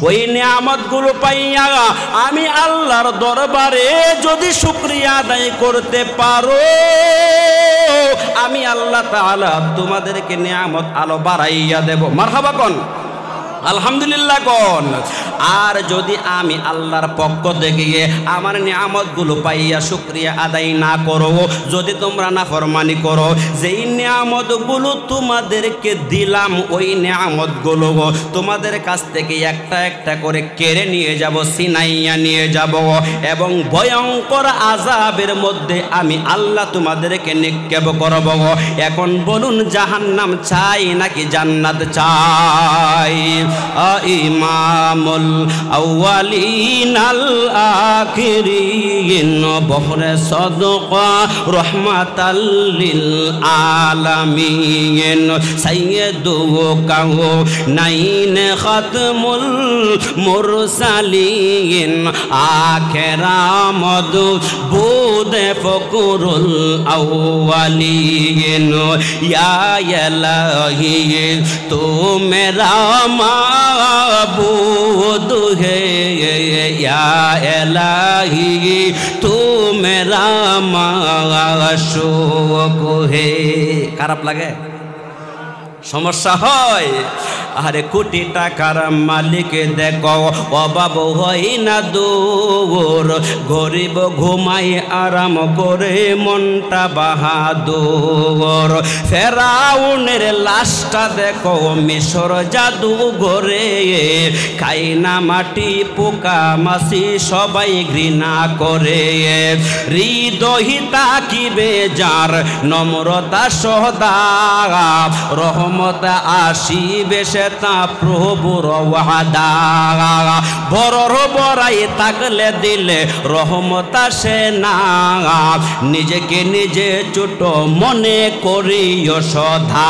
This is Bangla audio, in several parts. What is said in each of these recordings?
ওই নিয়ামতগুলো পাইয়া আমি আল্লাহর দরবারে যদি শুকরিয়া আদায় করতে পারো, আমি আল্লাহ তাআলা তোমাদেরকে নিয়ামত আলো বাড়াইয়া দেব। মারহাবা কোন, আলহামদুলিল্লাহ কোন। আর যদি আমি আল্লাহর পক্ষ থেকে আমার নিয়ামতগুলো পাইয়া শুকরিয়া আদায় না করো, যদি তোমরা নাফরমানি করো, যেই নিয়ামতগুলো তোমাদেরকে দিলাম ওই নিয়ামতগুলো তোমাদের কাছ থেকে একটা একটা করে কেড়ে নিয়ে যাব, ছিনাইয়া নিয়ে যাব, এবং ভয়ঙ্কর আযাবের মধ্যে আমি আল্লাহ তোমাদেরকে নিক্ষেপ করব। এখন বলুন, জাহান্নাম চাই নাকি জান্নাত চাই? ইমামুল আউয়ালিন আল আখিরিন বহরে সদকা রহমাতাল লিল আলামিন সাইয়্যিদু কাউনাইন খাতমুল মুরসালিন আখিরামদ বুদে ফকরুল আউয়ালিন ইয়া ইলাহি তু মেরা माबूद है या इलाही तू मेरा माशूक है। খারাপ লাগে, সমস্যা হয়? আরে কোটি টাকার মালিক দেখো অভাব হয় না দূর, গরিব ঘুমাই আরাম করে মনটা বাহাদুর। ফেরাউনের লাশটা দেখো মিশর জাদু ঘরে, খাইনা মাটি পোকা মাছি সবাই ঘৃণা করে। হৃদয় তাকিবে যার নম্রতা সদা, রহমত আসিবে সে তা প্রভুর ওয়াদা। বড়র বড়াই থাকলে দিলে রহমত আসে না, নিজেকে নিজে ছোট মনে করিও সদা।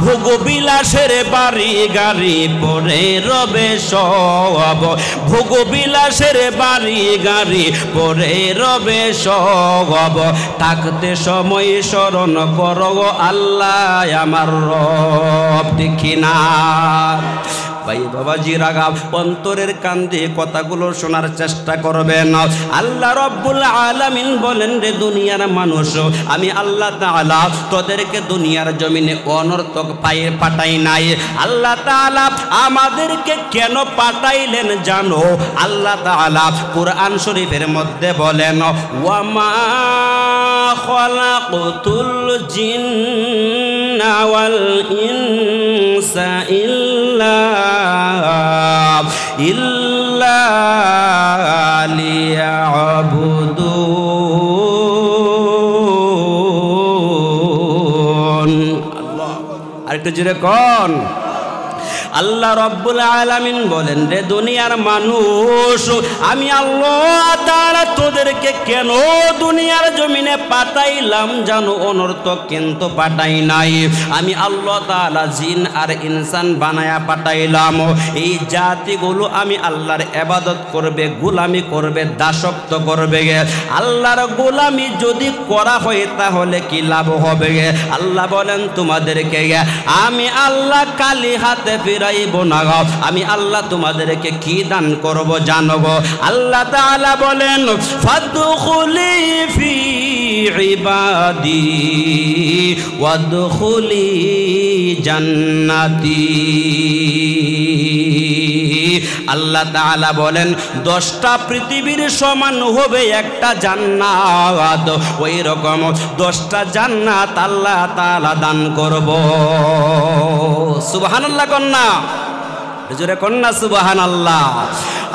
ভোগ বিলাসের বাড়ি গাড়ি পরে রবে সব, ভোগ বিলাসের বাড়ি গাড়ি পরে রবে সব। থাকতে সময় স্মরণ করো আল্লাহ আমার রব, দেখি না ভাই বাবাজি রাগা অন্তরের কান্দে কথাগুলো শোনার চেষ্টা করবেন। আল্লাহ রব্বুল আলামিন বলেন, রে দুনিয়ার মানুষ, আমি আল্লাহ তাআলা তোদেরকে দুনিয়ার জমিনে অনর্থক পায়ে পাঠাই নাই। আল্লাহ তাআলা আমাদেরকে কেন পাঠাইলেন জানো? আল্লাহ তাআলা কুরআন শরীফের মধ্যে বলেন, ওয়ামা খালাকতুল জিন্না ওয়াল ইনসা ইল্লা লিয়াবুদুন। আল্লাহ আরেকটু জোরে কোন। আল্লাহ রব্বুল আলামিন বলেন, রে দুনিয়ার মানুষ, আমি আল্লাহ তাআলা তোদেরকে কেন দুনিয়ার জমিনে পাঠাইলাম জানো? অনর্থক কিন্তু পাঠাই নাই। আমি আল্লাহ তাআলা জিন আর ইনসান বানায়া পাঠাইলাম। এই জাতিগুলো আমি আল্লাহর ইবাদত করবে, গোলামি করবে, দাসত্ব করবে। আল্লাহর গোলামি যদি করা হয় তাহলে কি লাভ হবে? আল্লাহ বলেন, তোমাদেরকে আমি আল্লাহ কালি হাতে ফিরাইব না। আমি আল্লাহ তোমাদেরকে কি দান করব জানব? আল্লাহ তাআলা বলেন, ফাদখুলি ফি ইবাদি ওয়াদখুলি জান্নাতি। আল্লাহ তাআলা বলেন, 10টা পৃথিবীর সমান হবে একটা জান্নাত। ওই রকম 10টা জান্নাত আল্লাহ তাআলা দান করব। সুবহানাল্লাহ কন্যা, জোরে কন্যা সুবহানাল্লাহ।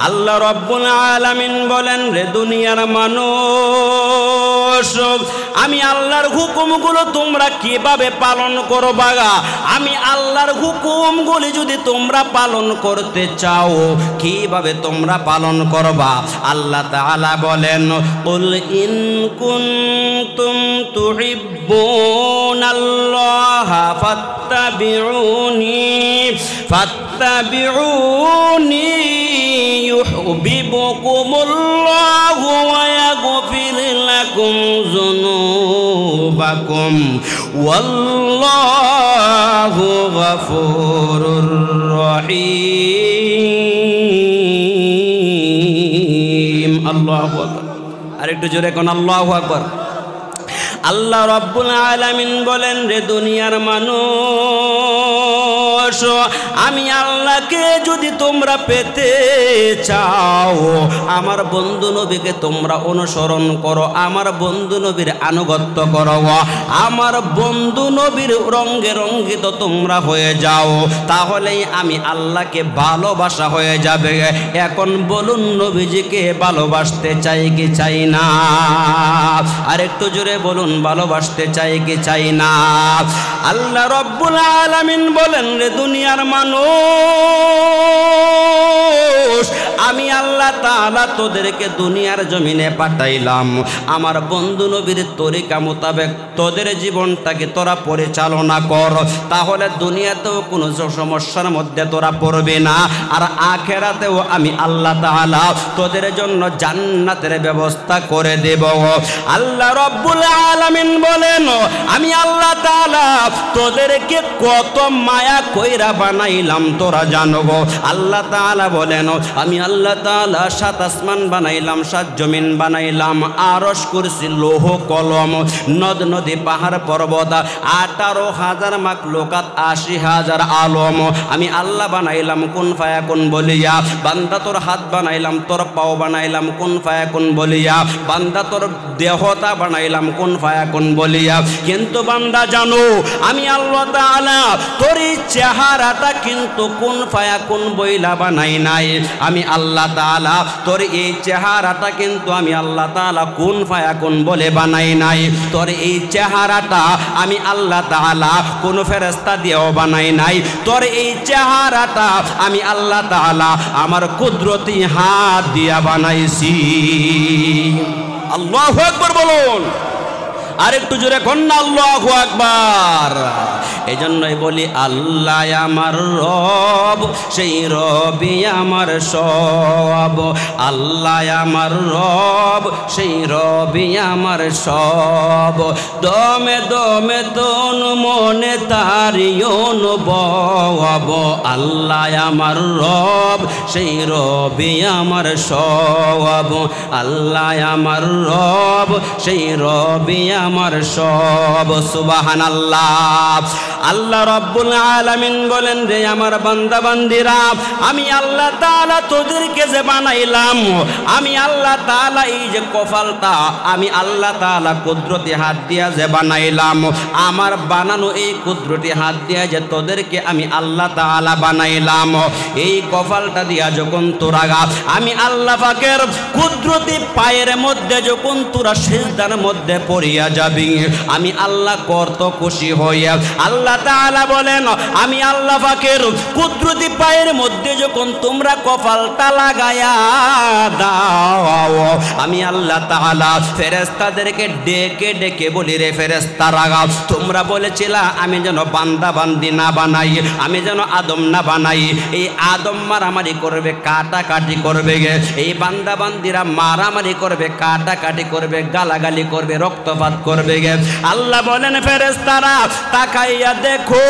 আল্লাহ রব্বুল আলামিন বলেন, রে দুনিয়ার মানুষ, আমি আল্লাহর হুকুমগুলো তোমরা কিভাবে পালন করবা? আমি আল্লাহর হুকুমগুলি যদি তোমরা পালন করতে চাও, কিভাবে তোমরা পালন করবা? আল্লাহ তাআলা বলেন, কুল ইন কুনতুম তুহিব্বুনাল্লাহা ফাত্তাবিউনি ইউহিব্বুকুমুল্লাহু ওয়া ইয়াগফির লাকুম যুনুবাকুম ওয়াল্লাহু গফুরুর রহিম। আল্লাহু আকবার। আর একটু জোরে কোন আল্লাহু আকবার। আল্লাহ রাব্বুল আলামিন বলেন, রে দুনিয়ার মানুষ, আমি আল্লাহকে যদি তোমরা পেতে চাও, আমার বন্ধু নবীকে তোমরা অনুসরণ করো, আমার বন্ধু নবীর আনুগত্য করো, আমার বন্ধু নবীর রঙ্গে রঙ্গিত তোমরা হয়ে যাও, তাহলেই আমি আল্লাহকে ভালোবাসা হয়ে যাবে। এখন বলুন, নবীজিকে ভালোবাসতে চাই কি চাই না? আর একটু জোরে বলুন, ভালোবাসতে চাই কি চাই না? আল্লাহ রাব্বুল আলামিন বলেন, রে দুনিয়ার মানুষ, আমি আল্লাহ তাআলা তোদেরকে দুনিয়ার জমিনে পাঠাইলাম আমার বন্ধু নবীর তরিকা মোতাবেক তোদের জীবনটাকে তোরা পরিচালনা কর, তাহলে দুনিয়াতেও কোনো সমস্যার মধ্যে তোরা পড়বে না, আর আখিরাতেও আমি আল্লাহ তাআলা তোদের জন্য জান্নাতের ব্যবস্থা করে দেব। আল্লাহ রাব্বুল আলামিন বলেন, আমি আল্লাহ তাআলা তোদেরকে কত মায়া কইরা বানাইলাম তোরা জানো গো। আল্লাহ তাআলা বলেন, আমি আল্লাহ তাআলা 7 আসমান বানাইলাম, 7 জমিন বানাইলাম, আরশ, কুরসি, লৌহ কলম, নদ নদী, পাহাড় পর্বত, 18,000 মাখলুকাত, 80,000 আলম আমি আল্লাহ বানাইলাম কুন ফায়াকুন বলিয়া। বান্দা তোর হাত বানাইলাম, তোর পাও বানাইলাম কুন ফায়াকুন বলিয়া, বান্দা তোর দেহতা বানাইলাম কুন ফায়াকুন বলিয়া। কিন্তু বান্দা জানো, আমি আল্লাহ তাআলা তোর এই চেহারাটা কিন্তু কুন ফায়াকুন বইলা বানাই নাই। আমি আল্লাহ তাআলা তোর এই চেহারাটা কিন্তু আমি আল্লাহ তাআলা কুন ফায়াকুন বলে বানাই নাই। তোর এই চেহারাটা আমি আল্লাহ তাআলা কোন ফেরেশতা দিয়েও বানাই নাই। তোর এই চেহারাটা আমি আল্লাহ তাআলা আমার কুদরতি হাত দিয়া বানাইছি। আল্লাহু আকবার বলুন, আর একটু জোরে কন্যা আল্লাহু আকবার। এই জন্যই বলি, আল্লাহ আমার রব, সেই রবই আমার সব। আল্লাহ আমার রব, সেই রবই আমার সব। দমে দমে তন মনে তারি অনুভব। আল্লাহ আমার রব, সেই রবই আমার সব। আল্লাহ আমার রব, সেই রবই আমার সব। সুবহানাল্লাহ। আল্লাহ রাব্বুল আলামিন বলেন, রে আমার বান্দা বান্দিরা, আমি আল্লাহ তাআলা তোদেরকে যে বানাইলাম, আমি আল্লাহ তাআলা এই যে কপালটা আমি আল্লাহ তাআলা কুদরতি হাত দিয়া যে বানাইলাম, আমার বানানো এই কুদরতি হাত দিয়া যে তোদেরকে আমি আল্লাহ তাআলা বানাইলাম, এই কপালটা দিয়া যখন তোরা আমি আল্লাহ পাকের কুদরতি পায়ের মধ্যে যখন তোরা সিজদার মধ্যে পড়িয়া যাবি, আমি আল্লাহ কত খুশি হইয়া। আল্লাহ তাআলা বলেন, আমি আল্লাহ পাকের কুদরতি পায়ের মধ্যে যখন তোমরা কপালটা লাগায়া দাও, আমি আল্লাহ তাআলা ফেরেশতাদেরকে ডেকে ডেকে বলি, রে ফেরেশতারা, তোমরা বলেছিলা আমি যেন বান্দা বান্দি না বানাই, আমি যেন আদম না বানাই। এই আদম মারামারি করবে, কাটাকাটি করবে, এই বান্দা বান্দিরা মারামারি করবে, কাটাকাটি করবে, গালাগালি করবে, রক্তপাত করবে। আল্লাহ বলেন, ফেরেশতারা তাকাইয়া দেখো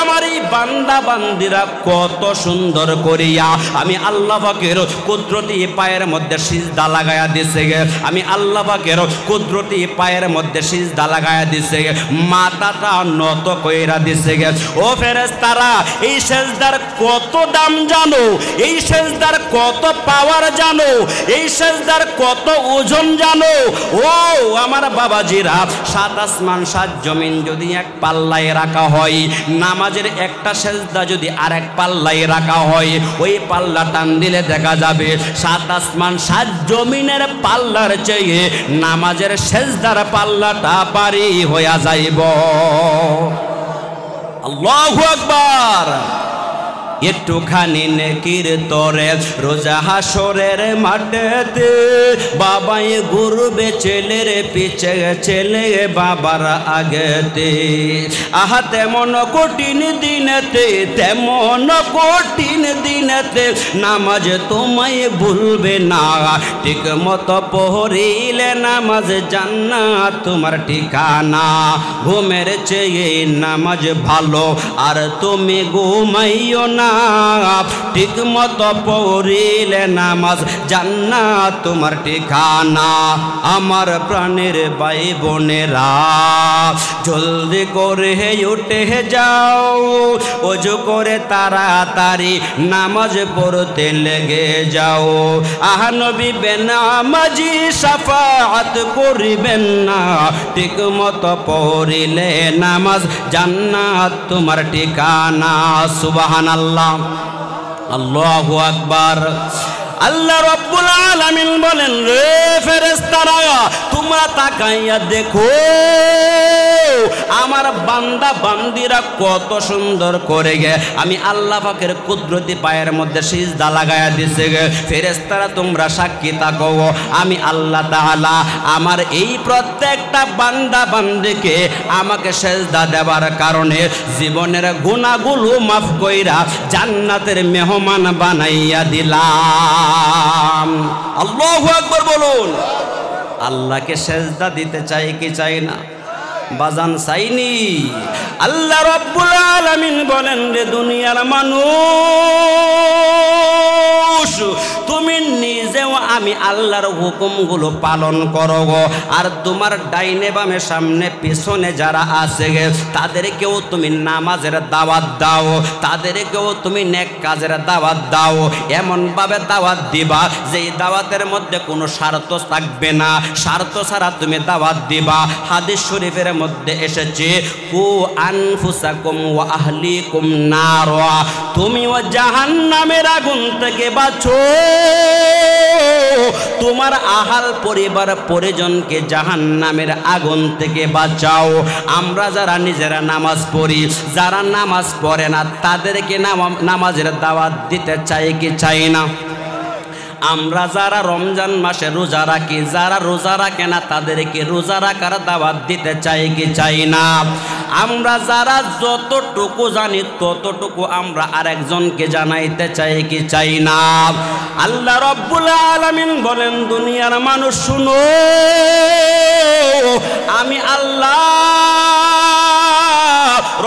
আমার এই বান্দা বান্দিরা কত সুন্দর করিয়া আমি আল্লাহ পাকের কুদরতি পায়ের মধ্যে সিজদা লাগায়া দিছে। আমি আল্লাহ পাকের কুদরতি পায়ের মধ্যে সিজদা লাগায়া দিছে, মাথাটা নত কইরা দিছে। ও ফেরেশতারা, এই সিজদার কত দাম জানো? এই সিজদার কত পাওয়ার জানো? এই সিজদার কত ওজন জানো? ও আমার বাবাজিরা, 7 আসমান 7 জমিন যদি এক পাল্লায় রাখা হয়, নামাজের একটা সেজদা যদি আরেক পাল্লায় রাখা হয়, ওই পাল্লা টান দিলে দেখা যাবে 7 আসমান 7 জমিনের পাল্লার চেয়ে নামাজের সেজদার পাল্লাটা ভারী হইয়া যাইব। আল্লাহু আকবার। একটুখানি নেকির তরে রোজা হাসরের মাঠেতে বাবাই ঘুরবে ছেলের পিছে, ছেলে বাবার আগেতে। আহা তেমন কঠিন দিনেতে, তেমন কঠিন দিনেতে নামাজ তোমায় ভুলবে না। ঠিক মতো পড়িলে নামাজ জান্নাত তোমার ঠিকানা। ঘুমের চেয়ে নামাজ ভালো, আর তুমি ঘুমাইও না, ঠিক মতো পড়িলে নামাজ জান্নাত তোমার ঠিকানা। আমার প্রাণের ভাই বোনেরা জলদি করে উঠে যাও, ওযু করে তাড়াতাড়ি নামাজ পড়তে লেগে যাও। আহা নবী বেনামাজি শাফাআত করিবেন না, ঠিক মতো পড়িলে নামাজ জান্নাত তোমার ঠিকানা। সুবহানাল্লাহ, আল্লাহু আকবার। আল্লাহ রাব্বুল আলামিন বলেন, রে ফেরেশতারা তোমরা তাকাইয়া দেখো আমার বান্দা বান্দিরা কত সুন্দর করে গে আমি আল্লাহ পাকের কুদরতি পায়ের মধ্যে সিজদা লাগায়া দিছে গে। ফেরেশতারা তোমরা সাক্ষী থাকো, আমি আল্লাহ তাআলা আমার এই প্রত্যেকটা বান্দা বান্দিকে আমাকে সিজদা দেওয়ার কারণে জীবনের গুনাহগুলো মাফ কইরা জান্নাতের মেহমান বানাইয়া দিলাম। আল্লাহু আকবার বলুন। আল্লাহকে সিজদা দিতে চাই কি চাই না? বাজান চাইনি? আল্লাহ রাব্বুল আলামিন বলেন, রে দুনিয়ার মানুষ তুমি নিজেও আমি আল্লাহর হুকুমগুলো পালন করো গো, আর তোমার ডাইনে বামে সামনে পিছনে যারা আছে গে তাদেরকেও তুমি নামাজের দাওয়াত দাও, তাদেরকেও তুমি নেক কাজের দাওয়াত দাও। এমনভাবে দাওয়াত দিবা যে দাওয়াতের মধ্যে কোনো স্বার্থ থাকবে না, স্বার্থ ছাড়া তুমি দাওয়াত দিবা। হাদিস শরীফের মধ্যে এসেছে, কু আনফুসাকুম ওয়া আহলিকুম নার, তুমি ও জাহান্নামের আগুন থেকে বাঁচো, তোমার আহাল পরিবার পরিজনকে জাহান্নামের আগুন থেকে বাঁচাও। আমরা যারা নিজেরা নামাজ পড়ি, যারা নামাজ পড়ে না তাদেরকে নামাজের দাওয়াত দিতে চাই কি চাই না? আমরা যারা রমজান মাসে রোজা রাখি, যারা রোজা রাখে না তাদেরকে রোজা রাখার দাওয়াত দিতে চাই কি চাই না? আমরা যারা যতটুকু জানি ততটুকু আমরা আরেকজনকে জানাইতে চাই কি চাই না? আল্লাহ রাব্বুল আলামিন বলেন, দুনিয়ার মানুষ শুনো, আমি আল্লাহ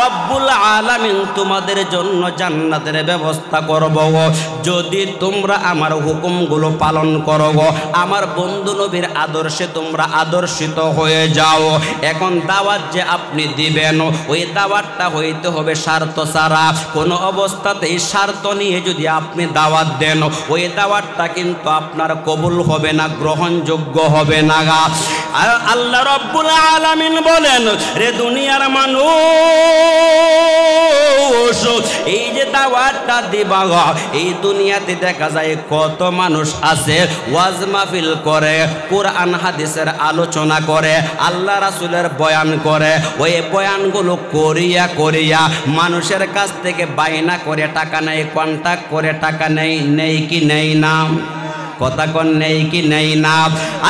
রব্বুল আলামিন তোমাদের জন্য জান্নাতের ব্যবস্থা করব যদি তোমরা আমার হুকুমগুলো পালন করো, আমার বন্ধু নবীর আদর্শে তোমরা আদর্শিত হয়ে যাও। এখন দাওয়াত যে আপনি দিবেন ওই দাওয়াতটা হইতে হবে স্বার্থ ছাড়া। কোনো অবস্থাতেই স্বার্থ নিয়ে যদি আপনি দাওয়াত দেন ওই দাওয়াতটা কিন্তু আপনার কবুল হবে না, গ্রহণযোগ্য হবে না। আর আল্লাহ রব্বুল আলামিন বলেন, রে দুনিয়ার মানুষ এই যে দাওয়াতটা দিবা, এই দুনিয়াতে দেখা যায় কত মানুষ আছে ওয়াজ মাহফিল করে, কোরআন হাদিসের আলোচনা করে, আল্লাহ রাসূলের বয়ান করে, ওই বয়ানগুলো করিয়া করিয়া মানুষের কাছ থেকে বায়না করে টাকা নেই, কন্ট্যাক্ট করে টাকা নেই, নেই কি নেই না? কথা কোন নেই কি নেই না?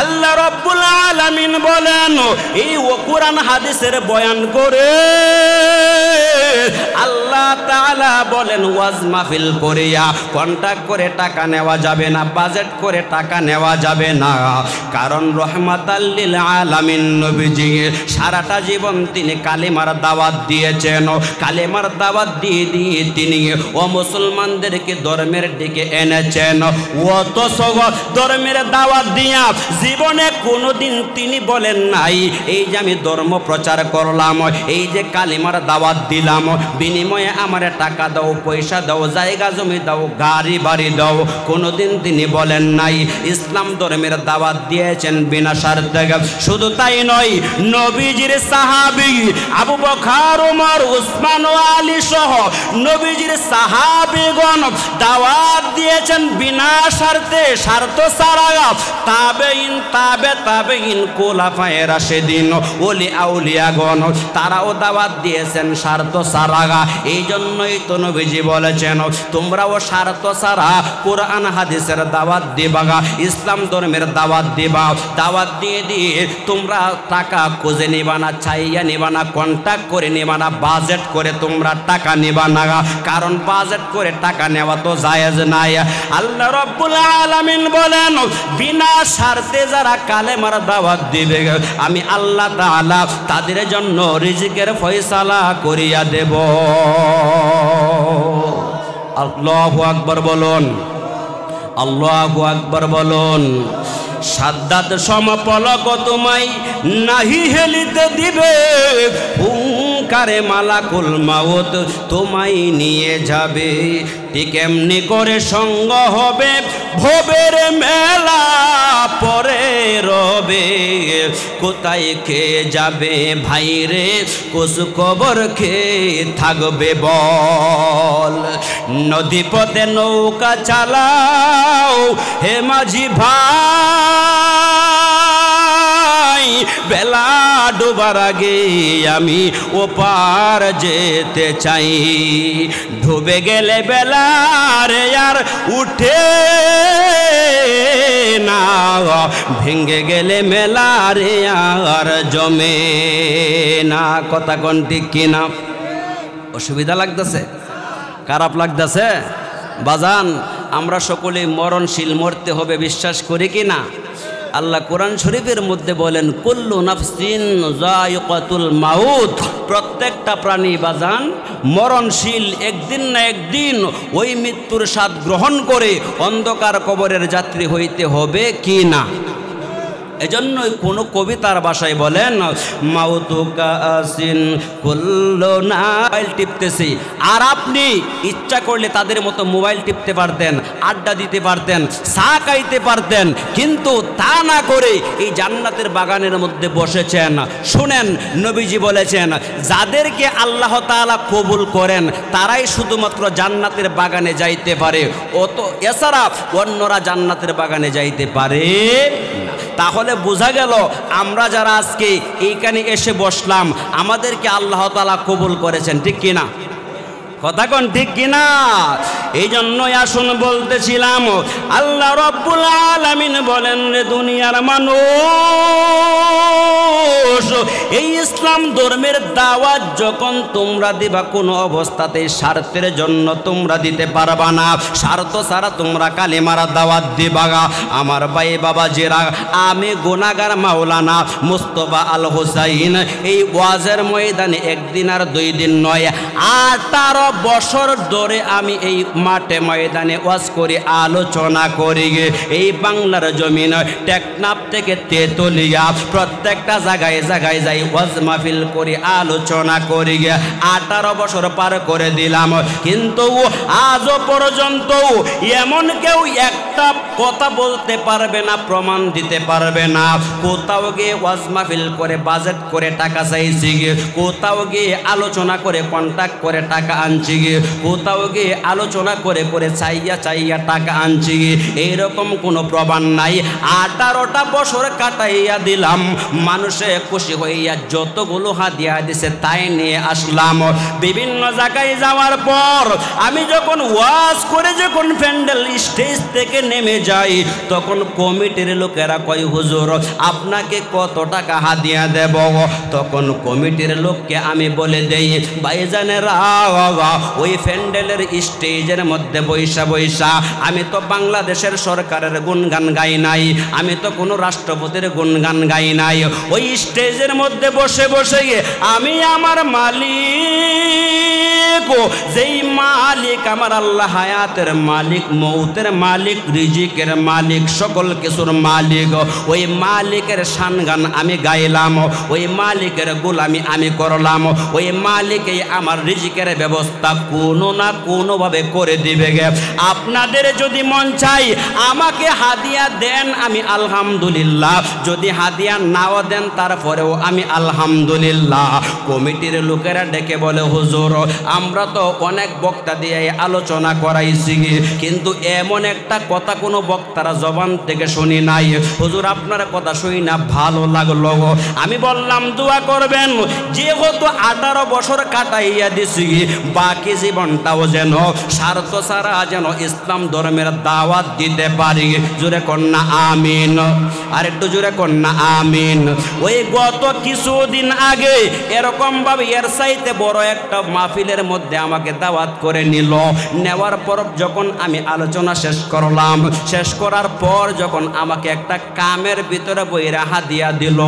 আল্লাহ রাব্বুল আলামিন বলেন, এই কোরআন হাদিসের বয়ান করে আল্লাহ তাআলা বলেন ওয়াজ মাহফিল করিয়া কন্ট্যাক্ট করে টাকা নেওয়া যাবে না, বাজেট করে টাকা নেওয়া যাবে না। কারণ রহমাতাল লিল আলামিন নবীজি সারাটা জীবন তিনি কালেমার দাওয়াত দিয়েছেন, কালেমার দাওয়াত দিয়ে দিয়ে তিনি ও মুসলমানদেরকে ধর্মের দিকে এনেছেন। অথচ ধর্মের দাওয়াত দিয়া জীবনে কোনোদিন তিনি বলেন নাই এই যে আমি ধর্ম প্রচার করলাম, এই যে কালেমার দাওয়াত দিলাম, বিনিময়ে আমার টাকা দাও, পয়সা দাও, জায়গা জমি দাও, গাড়ি বাড়ি দাও, কোনোদিন তিনি বলেন নাই। ইসলাম ধর্মের দাওয়াত দিয়েছেন বিনা স্বার্থে। শুধু তাই নয়, নবীজির সাহাবী আবু বকর, ওমর, উসমান ও আলী সহ নবীজির সাহাবীগণ দাওয়াত দিয়েছেন বিনা স্বার্থে, স্বার্থ ছাড়া। তাবেঈন, তাবেঈন, খোলাফায়ে রাশিদিন, ওলি আউলিয়াগণ তারাও দাওয়াত দিয়েছেন স্বার্থ ছাড়া। এই জন্যই তো নবীজি বলেছেন তোমরাও স্বার্থ ছাড়া কোরআন হাদিসের দাওয়াত দিবা, ইসলাম ধর্মের দাওয়াত দিবা। দাওয়াত দিয়ে দিয়ে তোমরা টাকা খুঁজে নিবা না, চাইয়া নিবা না, কন্ট্যাক্ট করে নিবা না, বাজেট করে তোমরা টাকা নিবা না, কারণ বাজেট করে টাকা নেওয়া তো জায়েজ নাই। আল্লাহ রাব্বুল আলামিন বলেন, বিনা স্বার্থে যারা কালেমার দাওয়াত দিবে আমি আল্লাহ তাআলা তাদের জন্য রিজিকের ফয়সালা করিয়া দেব। আল্লাহু আকবার বলুন, আল্লাহু আকবার বলুন। সাদ্দাত সমপলক তোমায় নাহি হেলিতে দিবে, হুঙ্কারে মালাকুল মাউত তোমায় নিয়ে যাবে। ঠিক এমনি করে সঙ্গ হবে ভবের মেলা পরে রবে, কোথায় খেয়ে যাবে ভাইরে কোস কবর খেয়ে থাকবে বল। নদী পথে নৌকা চালাও হে মাঝি ভাই, বেলা ডোবার আগে আমি ওপার যেতে চাই। ডুবে গেলে বেলা রে আর উঠে না, ভেঙে গেলে মেলা রে আর জমে না। কথা কোন ঠিক কিনা? অসুবিধা লাগতেছে? খারাপ লাগতেছে? বাজান, আমরা সকলেই মরণশীল, মরতে হবে, বিশ্বাস করি কি না? আল্লাহ কোরআন শরীফের মধ্যে বলেন কুল্লু নাফসিন যায়িকাতুল মাউত, প্রত্যেকটা প্রাণী বাজান মরণশীল, একদিন না একদিন ওই মৃত্যুর স্বাদ গ্রহণ করে অন্ধকার কবরের যাত্রী হইতে হবে কি না? এজন্যই কোনো কবিতার ভাষায় বলেন মাউতুকা আসিন কুল্লু না। মোবাইল টিপতেছি, আর আপনি ইচ্ছা করলে তাদের মতো মোবাইল টিপতে পারতেন, আড্ডা দিতে পারতেন, চা খাইতে পারতেন, কিন্তু তা না করে এই জান্নাতের বাগানের মধ্যে বসেছেন। শুনেন, নবীজি বলেছেন যাদেরকে আল্লাহ তাআলা কবুল করেন তারাই শুধুমাত্র জান্নাতের বাগানে যাইতে পারে, এছাড়া অন্যরা জান্নাতের বাগানে যাইতে পারে না। তাহলে বোঝা গেল আমরা যারা আজকে এইখানে এসে বসলাম আমাদেরকে আল্লাহ তাআলা কবুল করেছেন, ঠিক কিনা? কথা কোন ঠিক কিনা? এই জন্যই আসুন বলতেছিলাম, আল্লাহ রব্বুল আলামিন বলেন রে দুনিয়ার মানুষ, এই ইসলাম ধর্মের দাওয়াত যখন তোমরা দিবা কোনো অবস্থাতেই স্বার্থের জন্য তোমরা দিতে পারবা না। স্বার্থ ছাড়া তোমরা কালেমার দাওয়াত দিবা। আমার ভাই বাবা জেরা, আমি গুনাহগার মাওলানা মুস্তাফা আল হুসাইন এই ওয়াজের ময়দানে একদিন আর 2 দিন নয়, 18 বছর ধরে আমি এই মাঠে ময়দানে ওয়াজ করি, আলোচনা করি। এই বাংলার জমিন টেকনাফ থেকে তেতুলিয়া প্রত্যেকটা জায়গায় জায়গায় যাই ওয়াজ মাহফিল করি, আলোচনা করি। 18 বছর পার করে দিলাম, কিন্তু আজও পর্যন্ত এমন কেউ একটা কথা বলতে পারবে না, প্রমাণ দিতে পারবে না কোথাও গিয়ে ওয়াজ মাহফিল করে বাজেট করে টাকা চাইছি, কোথাও গিয়ে আলোচনা করে কন্ট্যাক্ট করে টাকা আনছি, কোথাও গিয়ে আলোচনা করে করে চাইয়া চাইয়া টাকা আনছি, এইরকম কোনো প্রমাণ নাই। 18টা বছর কাটাইয়া দিলাম, মানুষে খুশি হইয়া যতগুলো হাদিয়া দিছে তাই নিয়ে আসলাম। বিভিন্ন জায়গায় যাওয়ার পর আমি যখন ওয়াজ করে যখন প্যান্ডেল স্টেজ থেকে নেমে যাই, তখন কমিটির লোকেরা কয় হুজুর আপনাকে কত টাকা হাদিয়া দেব? তখন কমিটির লোককে আমি বলে দেই ভাইজানেরা, ওই প্যান্ডেলের স্টেজের মধ্যে বৈশা বৈশা আমি তো বাংলাদেশের সরকারের গুণগান গাই নাই, আমি তো কোনো রাষ্ট্রপতির গুণগান গাই নাই। ওই স্টেজের মধ্যে বসে বসে আমি আমার মালিক, যেই মালিক আমার আল্লাহ হায়াতের মালিক, মৌতের মালিক, রিজিকের মালিক, সকল কিছুর মালিক, ওই মালিকের শানগান আমি গাইলাম, ওই মালিকের গোলামি আমি করলাম, ওই মালিকই আমার রিজিকের ব্যবস্থা কোনো না কোনোভাবে করে দিবে। আপনাদের যদি মন চাই আমাকে হাদিয়া দেন, আমি আলহামদুলিল্লাহ, যদি হাদিয়া নাও দেন তারপরেও আমি আলহামদুলিল্লাহ। কমিটির লোকেরা ডেকে বলে হুজুর আমরা তো অনেক বক্তা দিয়ে আলোচনা করাইছি, কিন্তু এমন একটা কথা কোনো বক্তারা জবান থেকে শুনি নাই। হুজুর আপনার কথা শুনি না ভালো লাগলো। আমি বললাম দোয়া করবেন, যেহেতু 18 বছর কাটাইয়া দিছি, বাকি জীবনটাও যেন স্বার্থ ছাড়া যেন ইসলাম ধর্মের দাওয়াত দিতে পারি। জোরে কন্যা আমিন, আর একটু জোরে কন্যা আমিন। ওই গত কিছুদিন আগে এরকম ভাবে এর চাইতে বড় একটা মাহফিলের মধ্যে আমাকে দাওয়াত করে নিল। নেওয়ার পর যখন আমি আলোচনা শেষ করলাম, করলাম। শেষ করার পর যখন আমাকে একটা কামের ভিতরে বইরা হাদিয়া দিল,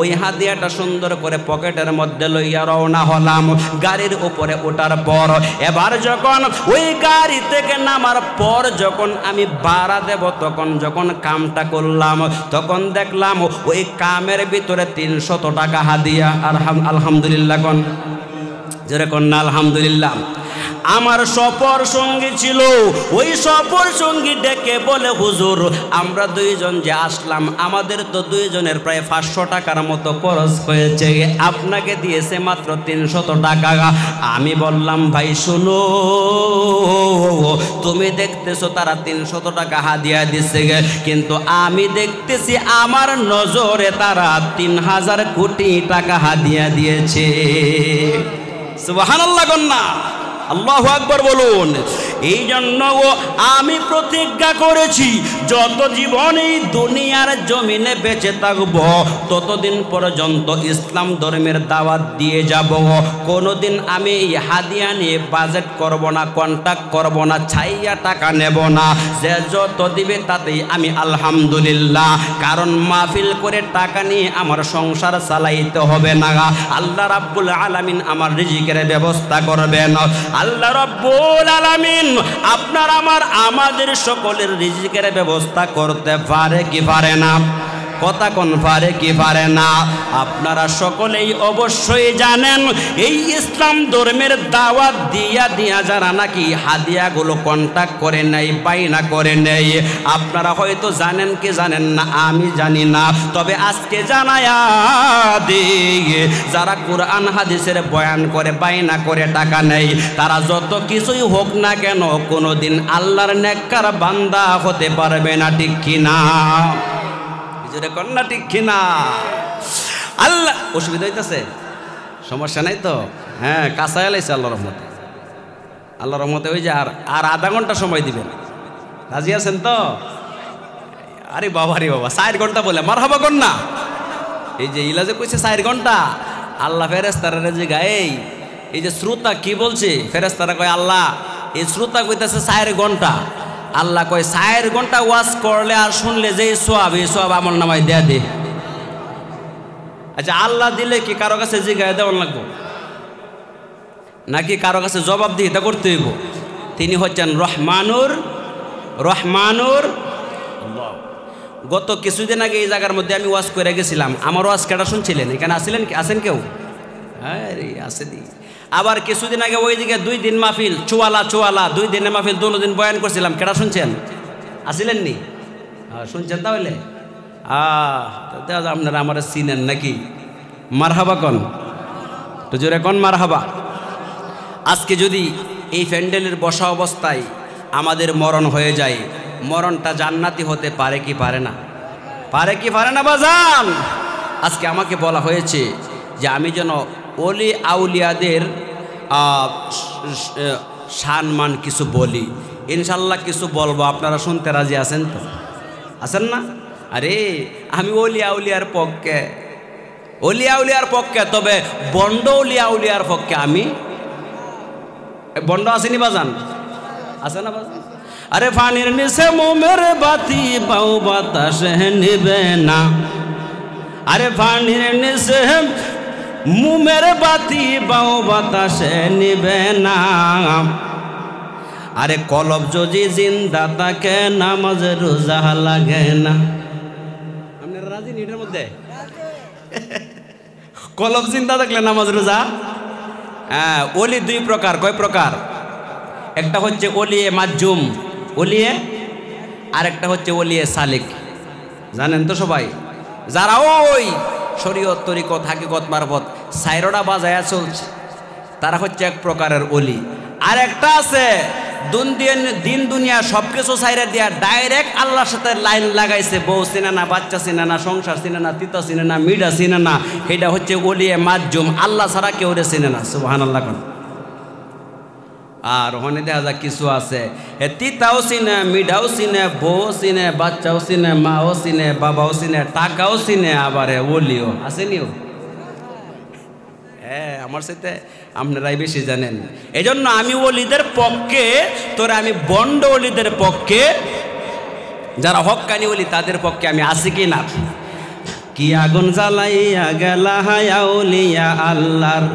ওই হাদিয়াটা সুন্দর করে পকেটের মধ্যে লইয়া রওনা হলাম। গাড়ির উপরে ওঠার পর এবার যখন ওই গাড়ি থেকে নামার পর যখন আমি ভাড়া দেব, তখন যখন কামটা করলাম, তখন দেখলাম ওই কামের ভিতরে 300 টাকা হাদিয়া। আর আলহামদুলিল্লাহ কোন যেরকম না আলহামদুলিল্লাহ। আমার সফর সঙ্গী ছিল, ওই সফর সঙ্গী ডেকে বলে, হুজুর আমরা দুইজন যে আসলাম, আমাদের তো দুইজনের প্রায় 500 টাকার মতো খরচ হয়েছে, আপনাকে দিয়েছে মাত্র 300 টাকা। আমি বললাম, ভাই শুনো, তুমি দেখতেছো তারা 300 টাকা হাদিয়া দিচ্ছে, কিন্তু আমি দেখতেছি আমার নজরে তারা 3000 কোটি টাকা হাদিয়া দিয়েছে। সুবহানাল্লাহ কন্যা, আল্লাহু আকবার বলুন। এই জন্য আমি প্রতিজ্ঞা করেছি, যত জীবন এই দুনিয়ার জমিনে বেঁচে থাকব, ততদিন পর্যন্ত ইসলাম ধর্মের দাওয়াত দিয়ে যাব। কোনোদিন আমি এই হাদিয়া নিয়ে বাজেট করব না, কন্ট্যাক্ট করব না, ছাইয়া টাকা নেব না। যে যত দিবে তাতেই আমি আলহামদুলিল্লাহ। কারণ মাহফিল করে টাকা নিয়ে আমার সংসার চালাইতে হবে না। আল্লাহ রাব্বুল আলামিন আমার রিজিকের ব্যবস্থা করবেন। আল্লাহ রাব্বুল আলামিন আপনার আমাদের সকলের রিজিকের ব্যবস্থা করতে পারে কি পারে না? কথা কোন পারে কি পারে না? আপনারা সকলেই অবশ্যই জানেন, এই ইসলাম ধর্মের দাওয়াত দিয়া যারা নাকি হাদিয়াগুলো কন্ট্যাক্ট করে নেয়, বাইনা করে নেয়, আপনারা হয়তো জানেন কি জানেন না, আমি জানি না। তবে আজকে জানায়া দিয়ে যারা কোরআন হাদিসের বয়ান করে, বাইনা করে টাকা নেয়, তারা যত কিছুই হোক না কেন, কোনোদিন আল্লাহর নেককার বান্দা হতে পারবে না, ঠিক কিনা? কন্যা ঠিক কিনা? আল্লাহ অসুবিধা হইতেছে? সমস্যা নাই তো? হ্যাঁ, কাঁচাই লাইছে আল্লাহর রহমতে। আল্লাহর রহমতে ওই যে আর আধা ঘন্টা সময় দিবেন, রাজি আছেন তো? আরে বাবা রে বাবা, 4 ঘন্টা বলে মারহাবা কন্যা। এই যে ইলাজে কইছে 4 ঘন্টা, আল্লাহ ফেরেশতারা যে গায়, এই যে শ্রোতা কি বলছে, ফেরেশতারা কয় আল্লাহ এই শ্রোতা কইতাছে 4 ঘন্টা। আল্লাহ কয় 4 ঘন্টা ওয়াজ করলে আর শুনলে যে সওয়াব, এই সওয়াব আমল নামায় দেয়া দে। আচ্ছা, আল্লাহ দিলে কি কারো কাছে জিজ্ঞাসা দেওয়ার লাগবো নাকি কারো কাছে জবাব দিয়ে এটা করতে হইব? তিনি হচ্ছেন রহমানুর। গত কিছুদিন আগে এই জায়গার মধ্যে আমি ওয়াজ করে গেছিলাম। আমার ওয়াজ কেটা শুনছিলেন? এখানে আছেন কেউ? আরে আছে দি। আবার কিছুদিন আগে ওইদিকে 2 দিন মাহফিল, চুয়ালা 2 দিনের মাহফিল, 2 দিন বয়ান করছিলাম। কেটা শুনছেন? আসিলেন নি? শুনছেন তাহলে? আপনারা আমার চিনেন নাকি? মারহাবা কন, তো জোরে কন মারহাবা। আজকে যদি এই প্যান্ডেলের বসা অবস্থায় আমাদের মরণ হয়ে যায়, মরণটা জান্নাতি হতে পারে কি পারে না? পারে কি পারে না বাজান? আজকে আমাকে বলা হয়েছে যে আমি যেন ওলি আউলিয়াদের সম্মান কিছু বলি। ইনশাল্লাহ কিছু বলবো, আপনারা শুনতে রাজি আছেন তো? আছেন না? আরে আমি ওলি আউলিয়ার পক্ষে, তবে বন্ড ওলি আউলিয়ার পক্ষে আমি। বন্ড আসেনি বাজান? আছে না বাজান? আরে ফানির নিচে মোমের বাতি বাউ বাতাস নিবে না, আরে ফানির নিচে মুমের বাতি বাউ বাতাসে নিবে না, আরে কলব যদি জিন্দা থাকে নামাজ রোজা লাগে না। আপনারা রাজি নিটের মধ্যে? কলব জিন্দা থাকলে নামাজ রোজা? হ্যাঁ, ওলি 2 প্রকার। কয় প্রকার? একটা হচ্ছে ওলিয়ে মাজুম, ওলিয়ে, আর একটা হচ্ছে ওলিয়ে সালিক। জানেন তো সবাই? যারা ওই শরীয়ত তরিকত হাকিকত মারফত সাইরোটা বাজায়া চলছে, তারা হচ্ছে এক প্রকারের ওলি। আর একটা আছে দিন দুনিয়া সবকিছু সাইরে দিয়া ডাইরেক্ট আল্লাহর সাথে লাইন লাগাইছে, বউ চিনে না, বাচ্চা চিনে না, সংসার চিনে না, তিতা চিনে না, মিডা চিনে না, এটা হচ্ছে ওলিয়ে মাজুম। আল্লাহ ছাড়া কেউ চিনে না। সুবহানাল্লাহ। আর ওখানে দেখা যায় কিছু আছে তিতাও চিনে, মিঠাও চিনে, বউ চিনে, বাচ্চাও চিনে, মাও চিনে, বাবাও চিনে, টাকাও চিনে, আবার ওলিও আসেনিও। হ্যাঁ, আমার সাথে আপনারাই বেশি জানেন। এই জন্য আমি ওলিদের পক্ষে, তোরা আমি বন্ড ওলিদের পক্ষে যারা হক্কানি ওলি তাদের পক্ষে আমি আছি কি না? কি আগুন জ্বালাইয়া গেলা আউলিয়া আল্লাহর,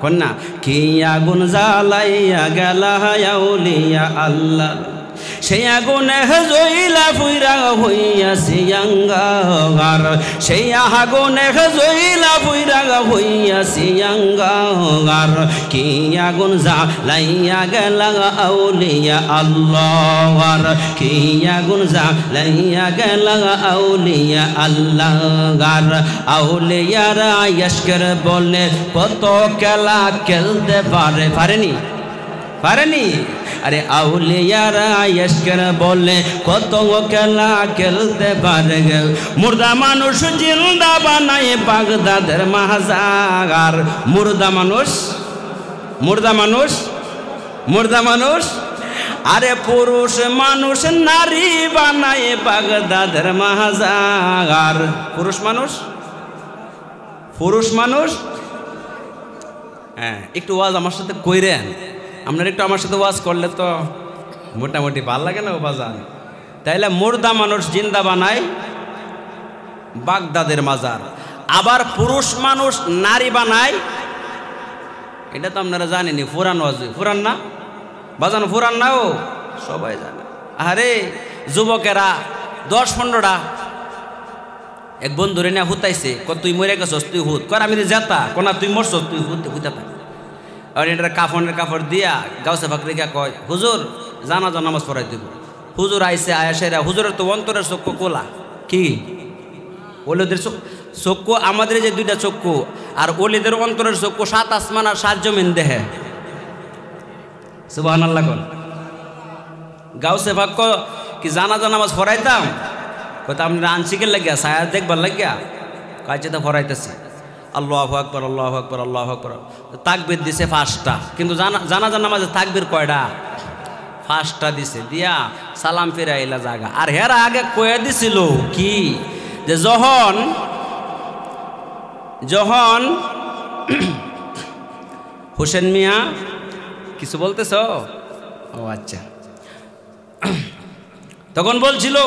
কন্যা কি আগুন জ্বালাইয়া গেলা আউলিয়া আল্লাহর, সেই আগুনে জইলা ফুইরা হইয়াছি আঙ্গার, সেই আগুনে জইলা ফুইরা হইয়াছি আঙ্গার, কি আগুন জ্বালাইয়া গেলা আউলিয়া আল্লাহর, কি আগুন জ্বালাইয়া গেলা আউলিয়া আল্লাহর। আউলিয়ারা ইশকের বলে কত খেলা খেলতে পারেনি, পারেনি? আরে আউলিয়ারা ইশকের বলে কত খেলা খেলতে পারে, মুর্দা মানুষ জিন্দা বানায় বাগদাদের মাজার, মুর্দা মানুষ, মুর্দা মানুষ, মুর্দা মানুষ, আরে পুরুষ মানুষ নারী বানায় বাগদাদের মাজার, পুরুষ মানুষ, পুরুষ মানুষ। হ্যাঁ, একটু ওয়াজ আমার সাথে কইরেন, আপনার একটু আমার সাথে ওয়াজ করলে তো মোটামুটি ভাল লাগে না ও বাজান। তাইলে মুর্দা মানুষ জিন্দা বানায় বাগদাদের মাজার, আবার পুরুষ মানুষ নারী বানায়, এটা তো আপনারা জানেনি, পুরান ওয়াজ, পুরান না বাজান, পুরান না, ও সবাই জানে। আরে যুবকেরা 10-15টা এক বন্ধুরে নিয়ে হুতাইছে, তুই মরে গেছস, তুই হুত কর, আমি যেতা কোনা, তুই মরছস, তুই হুতে থাক। আর এটা কাফনের কাপড় দিয়া গাউসে ফাকরি গিয়া কয়, হুজুর জানাজা নামাজ পড়াই দিব। হুজুর আইসে আয়াসেরা, হুজুরের তো অন্তরের চক্ষু কোলা, কি ওলিদের চক্ষু, আমাদের যে 2টা চক্ষু, আর ওলিদের অন্তরের চক্ষু 7 আসমান আর 7 জমিন দেহে। সুবহানাল্লাহ কোন গাউসে ফাক কি জানাজা নামাজ পড়াইতাম, হয়তো আপনারা আনসিকের লাগিয়া ছায়া দেখবার লাগিয়া কাছে তো পড়াইতেছি। আল্লাহু আকবার, আল্লাহু আকবার, আল্লাহু আকবার, তাকবীর দিছে 5টা, কিন্তু জানাজা নামাজে তাকবীর কয়টা? 5টা দিছে, দিয়া সালাম ফিরাইলা জায়গা। আর হেরা আগে কয়ে দিছিল কি, যে যখন হোসেন মিয়া কিছু বলতেছ? ও আচ্ছা, তখন বলছিল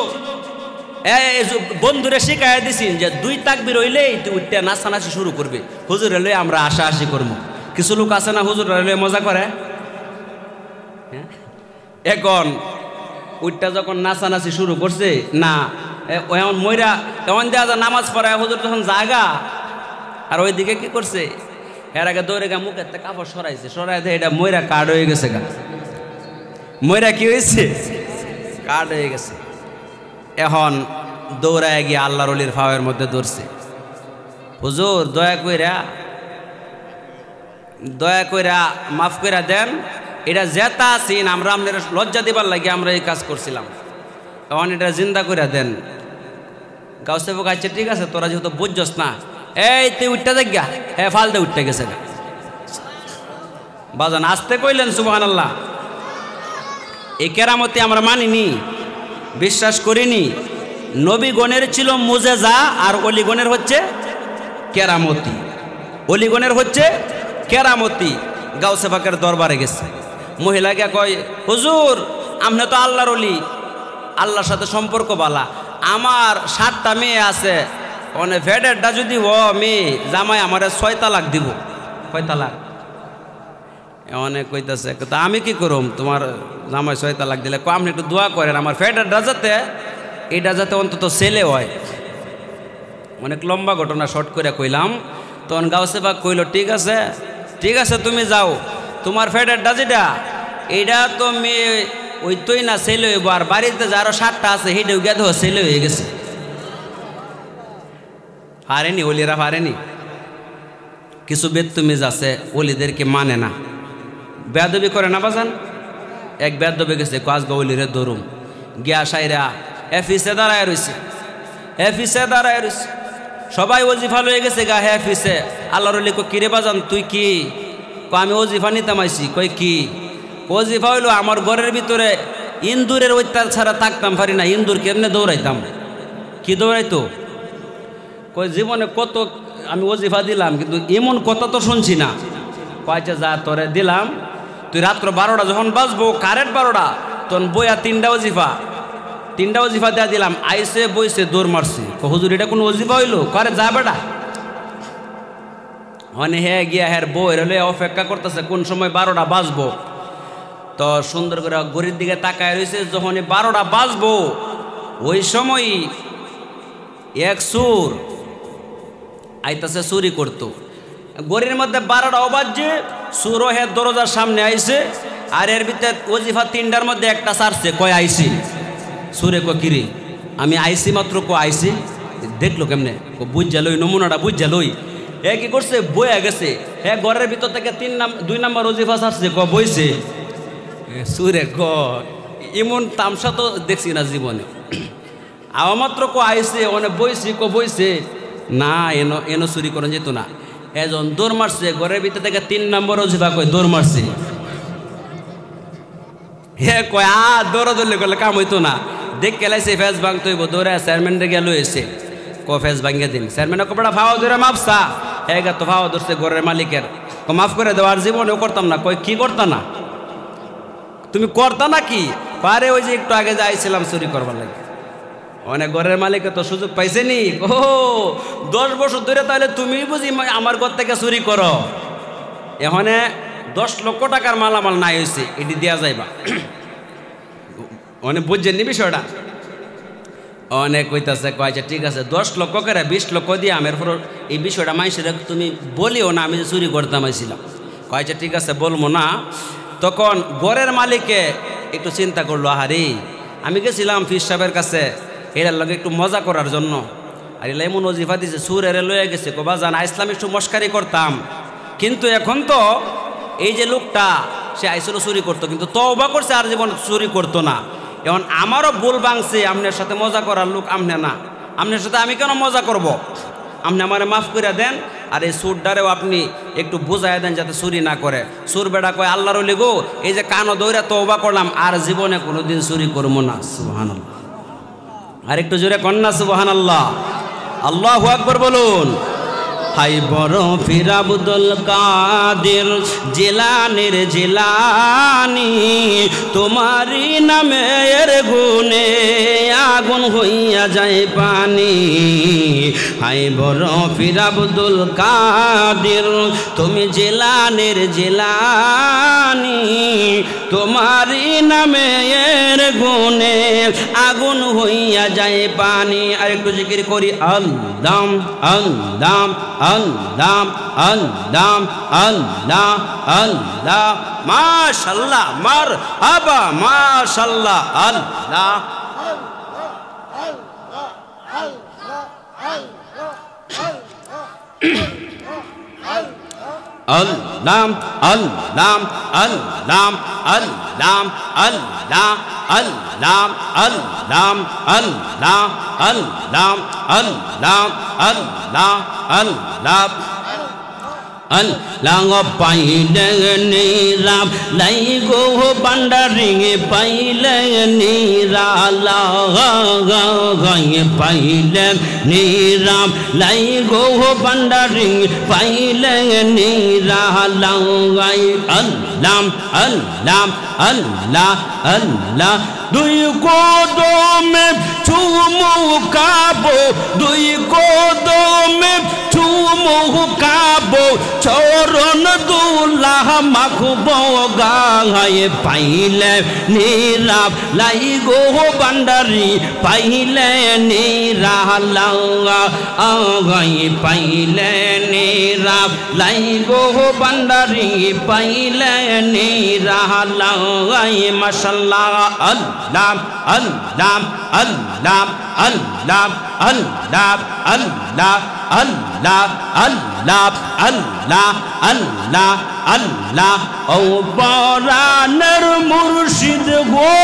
বন্ধুরে শিখাই দিছিন যে 2 তাকবীর হইলেই তুই উঠতে নাচানাচি শুরু করবে, হুজুর এলে আমরা আশা করবো। কিছু লোক আছে না হুজুর এলে মজা করে, এখন উঠটা যখন নাচানাচি শুরু করছে না, এমন ময়রা এমন দেওয়া যায় নামাজ পড়ায় হুজুর যখন জাগা, আর ওইদিকে কি করছে, এর আগে দৌড়ে গা মুখের কাপড় সরাইছে, সরাই দিয়ে এটা ময়রা কার্ড হয়ে গেছে, গা ময়রা কি হয়েছে, কার্ড হয়ে গেছে। এখন দৌড়ায় গিয়ে আল্লাহর ওলির ফাওয়ের মধ্যে ধরছে, হুজুর দয়া কইরা মাফ কইরা দেন, এটা জেতা আছেন, আমরা আপনার লজ্জা দিবার লাগে আমরা এই কাজ করছিলাম, এখন এটা জিন্দা কইরা দেন। গাউসে ফোক আচ্ছা ঠিক আছে, তোরা যেহেতু বুঝছস না, এই তুই উঠতে দেখ গা, হ্যাঁ ফালতে উঠতে গেছে গা। বাজান আসতে কইলেন সুবহানাল্লাহ। এই কেরামতি আমরা মানিনি, বিশ্বাস করিনি। নবীগণের ছিল মুজেজা, আর অলিগণের হচ্ছে কেরামতি, অলিগণের হচ্ছে কেরামতি। গাউসে পাকের দরবারে গেছে, মহিলাকে কয়, হুজুর আপনি তো আল্লাহর অলি, আল্লাহর সাথে সম্পর্ক বালা, আমার 7টা মেয়ে আছে, অনেক ভেডেরটা যদি মেয়ে জামাই আমার 6 তালাক দিব। 6 তালাক? অনেক কইতাছে, আমি কি করুম, তোমার জামাই 6 তালাক দিলে? আপনি একটু দোয়া করেন আমার ফেডারটা যাতে, এটা যাতে অন্তত ছেলে হয়। অনেক লম্বা ঘটনা শর্ট করে কইলাম। তখন গাউসে পাক কইল, ঠিক আছে ঠিক আছে, তুমি যাও, তোমার ফেডারটা যেটা এইটা তো মেয়ে ওইতই না, ছেলে হইব, আর বাড়িতে যে আরো 7টা আছে সেইটাও গেদ ছেলে হয়ে গেছে। পারেনি ওলিরা, পারেনি। কিছু বেদতমিজ আছে, ওলিদেরকে মানে না, বেয়াদবি করে না বাজান। এক বেয়াদবে গেছে, কাজগা ওলিরে ধরুম গিয়া সাইরা এফিসে দাঁড়ায় রয়েছে, এফিসে দাঁড়ায় রয়েছে, সবাই ওজিফা লয়ে গেছে গা, হ্যাঁ এফিসে। আল্লাহর ওলি কো কিরে বাজান তুই কি? আমি ওজিফা নিতাম আইছি। কই কি ওজিফা? হইলো আমার ঘরের ভিতরে ইন্দুরের অত্যাচার ছাড়া থাকতাম পারি না, ইন্দুর কেমনে দৌড়াইতাম। কি দৌড়াইতো? কই জীবনে কত আমি ওজিফা দিলাম, কিন্তু এমন কথা তো শুনছি না। কয়েছে যা তোরে দিলাম, তুই রাত্র 12টা যখন বাজবো, কারেন্ট 12টা, তখন বইয়া 3টা ওজিফা, 3টা ওজিফা দেওয়া দিলাম, আইসে বইছে দৌড় মারছে। হুজুর এটা কোনো ওজিফা হইলো? করে যা বেটা। মানে হ্যাঁ গিয়া হ্যাঁ বই হলে অপেক্ষা করতেছে কোন সময় 12টা বাজবো। তো সুন্দর করে ঘড়ির দিকে তাকায় রয়েছে, যখন 12টা বাজবো ওই সময় এক সুর আইতাছে চুরি করতো। ঘড়ির মধ্যে 12টা বাজছে, সুরও হ্যাঁ দরজার সামনে আইছে, আর এর ভিতরে ওজিফা 3টার মধ্যে একটা সারছে, কয় আইসি। সুরে কয় কিরে আমি আইসি মাত্র, কয় আইসি। দেখলো কেমনে? বুঝা লই, নমুনাটা বুঝা লই। এ কি করছে? বইয়া গেছে। হ্যাঁ ঘরের ভিতর থেকে 2 নাম্বার ওজিফা সারছে, বইছে। সুরে এমন তামসা তো দেখছি না জীবনে। আওয়া মাত্র আইসে অনেক বইছি, বইছে না, এনো চুরি করেন যেত না। এজন দৌড় মারছে, ঘরের ভিতর থেকে 3 নম্বর ওজিফা দৌড় মারছে। হ্যাঁ দৌড়া দৌড়লে করলে কাম হইতো না। দেখ কেলাইছে ফেস ভাঙতে হইব, দৌড়ে চেয়ারম্যানরে গেল এসে ফেস ভাঙিয়ে দিন। চেয়ারম্যানের কপড়া ফাওয়া ধরে মাপসা, হ্যাঁ তো ফাওয়া ধরছে ঘরের মালিকের। মাফ করে দেওয়ার জীবনেও করতাম না। কি করতা না? তুমি করতা না কি? পারে ওই যে একটু আগে যাইছিলাম চুরি করবার লাগে। অনেক ঘরের মালিকে তো সুযোগ পাইছে নি। 10 বছর ধরে তাহলে তুমি বুঝি আমার ঘর থেকে চুরি করো। এখানে 10 লক্ষ টাকার মালামাল নাই হয়েছে, এটি দেওয়া যাইবা। অনেক বুঝছেন বিষয়টা? অনেক কইতাছে, কয়েছে ঠিক আছে 10 লক্ষ করে 20 লক্ষ দিয়ে আমার পর এই বিষয়টা মাইসে তুমি বলিও না আমি যে চুরি করতাম আইছিলাম। কয়েছে ঠিক আছে বলবো না। তখন ঘরের মালিকে একটু চিন্তা করলো, আহারে আমি গেছিলাম ফির সাহেবের কাছে এটার লগে একটু মজা করার জন্য, আর এলা এমন ওজিফা দিছে, সুর এরে লয়ে গেছে। কবা জানা ইসলাম একটু মস্কারি করতাম, কিন্তু এখন তো এই যে লোকটা সে আইসল চুরি করতো, কিন্তু তওবা করছে আর জীবন চুরি করতো না। এখন আমারও ভুল ভাঙছে, আপনার সাথে মজা করার লোক আমনে না, আপনার সাথে আমি কেন মজা করব? আপনি আমারে মাফ করে দেন, আর এই সুরটারেও আপনি একটু বুঝাই দেন যাতে চুরি না করে। সুর বেড়া কয় আল্লাহর ওলি গো, এই যে কানো দৌড়া তওবা করলাম, আর জীবনে কোনোদিন চুরি করবো না। সুবহানাল্লাহ। আর একটু জোরে কন্যা সুবহানাল্লাহ, আল্লাহু আকবার বলুন। হাই বড় পীর আব্দুল কাদের জিলানীর জিলানী, তোমারি নামের গুণে আগুন হইয়া যায় পানি। হাই বড় পীর আব্দুল কাদের তুমি জিলানীর জিলানী, তোমারি নামের গুণে আগুন হইয়া যায় পানি। আর একটু জিকির করি আল্লাহ আল্লাহ আল্লাহ আল্লাহ আল্লাহ আল্লাহ, মাশাআল্লাহ মারহাবা মাশাআল্লাহ আল্লাহ। আল্লাহ আল্লাহ আল্লাহ আল্লাহ আল্লাহ আল্লাহ আল্লাহ আল্লাহ আল্লাহ আল্লাহ আল্লাহ আল্লাহ আল্লাহ পাইলে নিরাম লাই গো বান্ডারি পাইলে নিরালা পাইলে নিরাম লাই গো বান্ডারি পাইলে নিরালা। আল্লাহ আল্লাহ আল্লাহ আল্লাহ দুই কদমে চুমুকাবো, দুই কদমে চুমুকাবো, চরণ দুলাহ মাখবো গায়ে। পাইলে নীরাব লাই গো বান্ডারি পাইলে নীরালা গায়ে, পাইলে নীরাব লাই গো বান্ডারি পাইলে নীরালা গায়ে। মাশাআল্লাহ আল্লাহ আল্লাহ আল্লাহ আল্লাহ আল্লাহ আল্লাহ আল্লাহ আল্লাহ আল্লাহ আল্লাহ আল্লাহ। ও পরাণের মুর্শিদ গো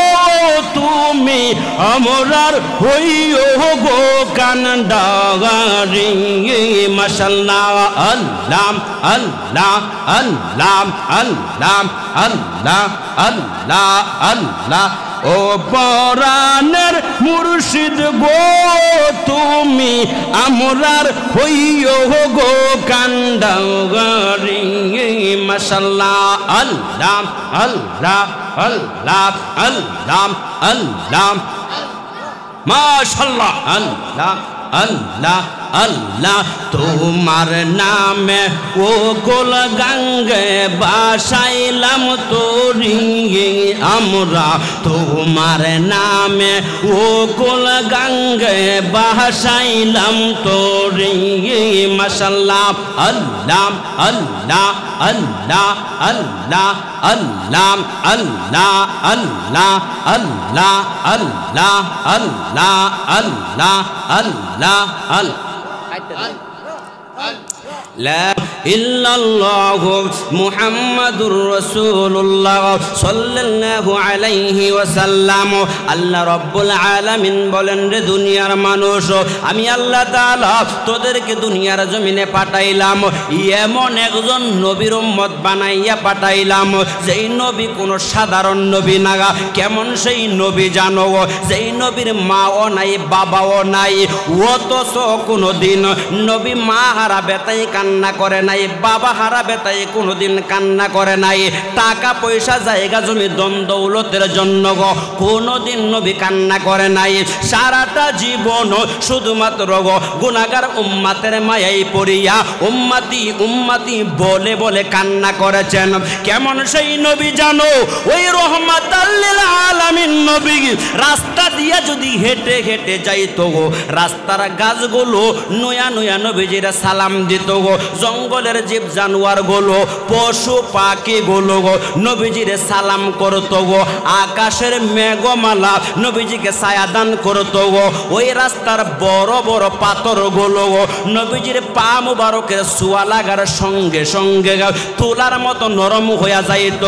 তুমি আমরার হইও গো কান্ডারি। মাশাআল্লাহ আল্লাহ আল্লাহ আল্লাহ আল্লাহ আল্লাহ আল্লাহ আল্লাহ। ও পরাণের মুর্শিদ গো তুমি আমরার হইও গো কান্ডারি। মাশাআল্লাহ আল্লাহ আল্লাহ আল্লাহ আল্লাহ আল্লাহ মাশাআল্লাহ। আল্লাহ আল্লাহ আল্লাহ তোমার নামে ও গোল গঙ্গে বাসাইলাম তোরি আমরা তোমার নামে ও গোল গঙ্গে বাসাইলাম তোরি মাশাআল্লাহ। আল্লাহ আল্লাহ আল্লাহ আল্লাহ আল্লাহ আল্লাহ আল্লাহ আল্লাহ আল্লাহ আল্লাহ আল্লাহ আল্লাহ আল্লাহ লা ইল্লাল্লাহু মুহাম্মাদুর রাসূলুল্লাহ সাল্লাল্লাহু আলাইহি ওয়াসাল্লাম। আল্লাহ রাব্বুল আলামিন বলেন, রে দুনিয়ার মানুষ, আমি আল্লাহ তাআলা তোদেরকে দুনিয়ার জমিনে পাঠাইলাম, এমন একজন নবীর উম্মত বানাইয়া পাঠাইলাম যেই নবী কোনো সাধারণ নবী না। কেমন সেই নবী জানো? যেই নবীর মাও নাই বাবাও নাই, অথচ কোনোদিন নবী মা হারাবে তাই কান্না করে নাই, বাবা হারাবে তাই কোনোদিন কান্না করে নাই, টাকা পয়সা জায়গা জমি দৌলতের জন্য কোনোদিন নবী কান্না করে নাই। সারাটা জীবন শুধুমাত্র গুনাহগার উম্মতের মায়াই পড়িয়া উম্মতি উম্মতি বলে বলে কান্না করেছেন। কেমন সেই নবী জানো? ওই রহমাতাল লিল আলামিন নবী রাস্তা দিয়া যদি হেঁটে হেঁটে যাইতো, রাস্তার গাছগুলো নয়া নয়া নবীজিরা সালাম দিত, জঙ্গলের জীব জানোয়ার গুলো পশু পাখি গুলো নবীজিরে সালাম করতো, আকাশের মেঘমালা নবীজিকে ছায়া দান করতো, ওই রাস্তার বড় বড় পাথর গুলো নবীজির পা মুবারকের ছোঁয়া লাগার সঙ্গে সঙ্গে তোলার মতো নরম হয়ে যাইত।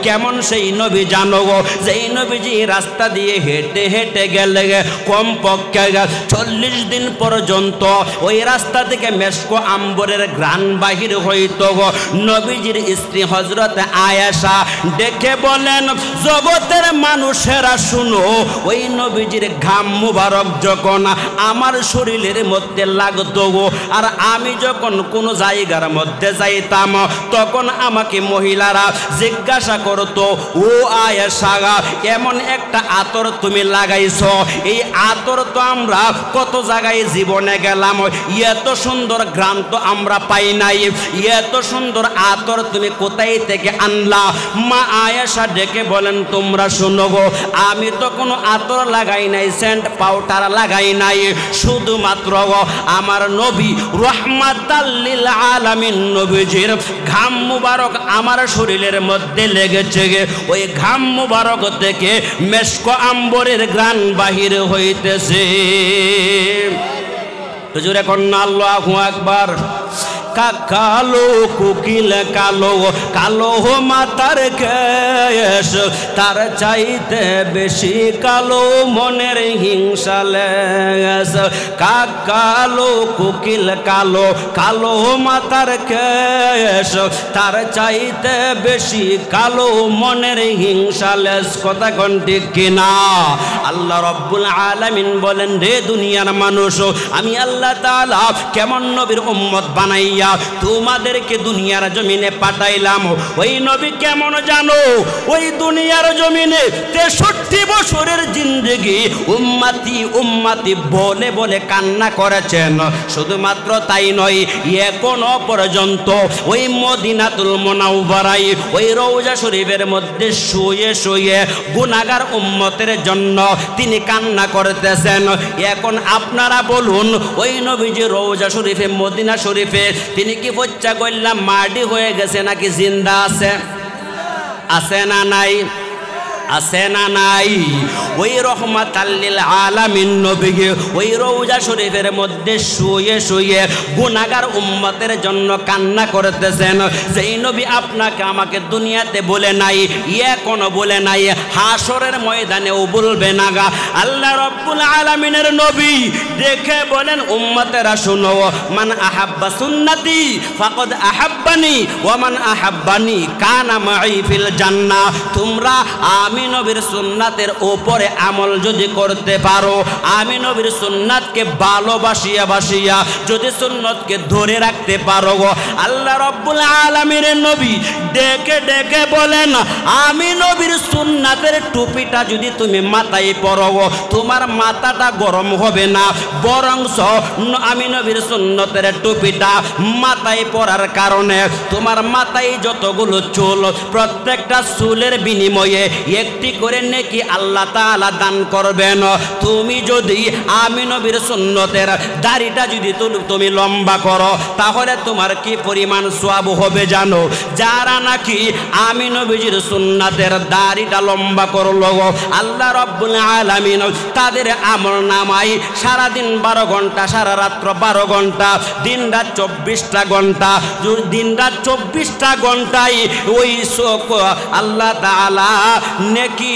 কেমন সেই নবী জানো? যেই নবীজি রাস্তা দিয়ে হেঁটে হেঁটে গেলে কমপক্ষে 40 দিন পর্যন্ত ওই রাস্তা থেকে মেশকো আম্বরের ঘ্রাণ বাহির হইত। নবীজির স্ত্রী হযরত আয়েশা দেখে বলেন, জগতের মানুষেরা শুনো, ওই নবীজির ঘাম মুবারক যখন আমার শরীরের মধ্যে লাগতো আর আমি যখন কোনো জায়গার মধ্যে যাইতাম, তখন আমাকে মহিলারা জিজ্ঞাসা করতো, ও আয়েশা, এমন একটা আতর তুমি লাগাইছো, এই আতর তো আমরা কত জায়গায় জীবনে গেলাম, এত সুন্দর ঘ্রাণ তো আমরা পাই নাই, এত সুন্দর আতর তুমি কোথায় থেকে আনলা? মা আয়েশা ডেকে বলেন, তোমরা শুনো গো, আমি তো কোনো আতর লাগাই নাই, সেন্ট পাউডার লাগাই নাই, শুধুমাত্র আমার নবী রহমাতাল লিল আলামিন নবীজির ঘাম মুবারক আমার শরীরের মধ্যে লেগেছে, ওই ঘাম মুবারক থেকে মেশকো আম্বরের ঘ্রাণ বাহির হইতেছে। হুজুর কন্যা আল্লাহু আকবার। কালো কোকিল কালো কালো মাতার কেশ, তার চাইতে বেশি কালো মনের হিংসা লেশ। কালো কোকিল কালো কালো মাতার কেশ, তার চাইতে বেশি কালো মনের হিংসা লেশ। কথা কোন ঠিক কিনা? আল্লাহ রাব্বুল আলামিন বলেন, রে দুনিয়ার মানুষ, আমি আল্লাহ তাআলা কেমন নবীর উম্মত বানাইয়া তোমাদেরকে দুনিয়ার জমিনে পাঠাইলাম। ওই নবী কেমন জানো? ওই দুনিয়ার জমিনে 63 বছরের জিন্দেগি উম্মতি উম্মতি বলে বলে কান্না করেছেন। শুধুমাত্র তাই নয়, এখনো পর্যন্ত ওই মদিনাতুল মুনাওয়ারায় ওই রওজা শরীফের মধ্যে শুয়ে শুয়ে গুনাহগার উম্মতের জন্য তিনি কান্না করতেছেন। এখন আপনারা বলুন, ওই নবীজি রওজা শরীফে মদিনা শরীফে তিনি কি বচ্চা করলাম মাটি হয়ে গেছে নাকি জিন্দা আছে? আছে না নাই? আছে না নাই? ওই রহমাতাল লিল আলামিন নবীকে ওই রওজা শরীফের মধ্যে শুয়ে শুয়ে গুনাহগার উম্মতের জন্য কান্না করতেছেন। যেই নবী আপনাকে আমাকে দুনিয়াতে বলে নাই, এখনো বলে নাই, হাসরের ময়দানেও বলবে না। আল্লাহ রাব্বুল আলামিনের নবী দেখে বলেন, উম্মতেরা শুনো, মান আহাব্বা সুন্নতি ফাকাদ আহাব্বানি ওয়া মান আহাব্বানি কানা মাই ফিল জান্নাহ। তোমরা আমি আমি নবীর সুন্নাতের উপরে আমল যদি করতে পারো, আমি নবীর সুন্নাতকে ভালোবাসিয়া বাসিয়া যদি সুন্নতকে ধরে রাখতে পারো, আল্লাহ রাব্বুল আলামিনের নবী ডেকে ডেকে বলেন, আমি নবীর সুন্নাতের টুপিটা যদি তুমি মাথায় পরো, তোমার মাথাটা গরম হবে না, বরং আমি নবীর সুন্নতের টুপিটা মাথায় পরার কারণে তোমার মাথায় যতগুলো চুল, প্রত্যেকটা চুলের বিনিময়ে একটি করে নেকি আল্লাহ তাআলা দান করবেন। তুমি যদি আমি নবীর সুন্নতের দাড়িটা যদি তুমি লম্বা করো, তাহলে তোমার কি পরিমাণ সওয়াব হবে জানো? যারা নাকি আমি নবীজির সুন্নাতের দাড়িটা লম্বা করলো, আল্লাহ রাব্বুল আলামিন তাদের আমল নামায় সারাদিন 12 ঘন্টা, সারা রাত্র 12 ঘন্টা, দিন রাত 24টা ঘন্টা, দিন রাত 24টা ঘন্টায় ওই আল্লাহ তাআলা নেকি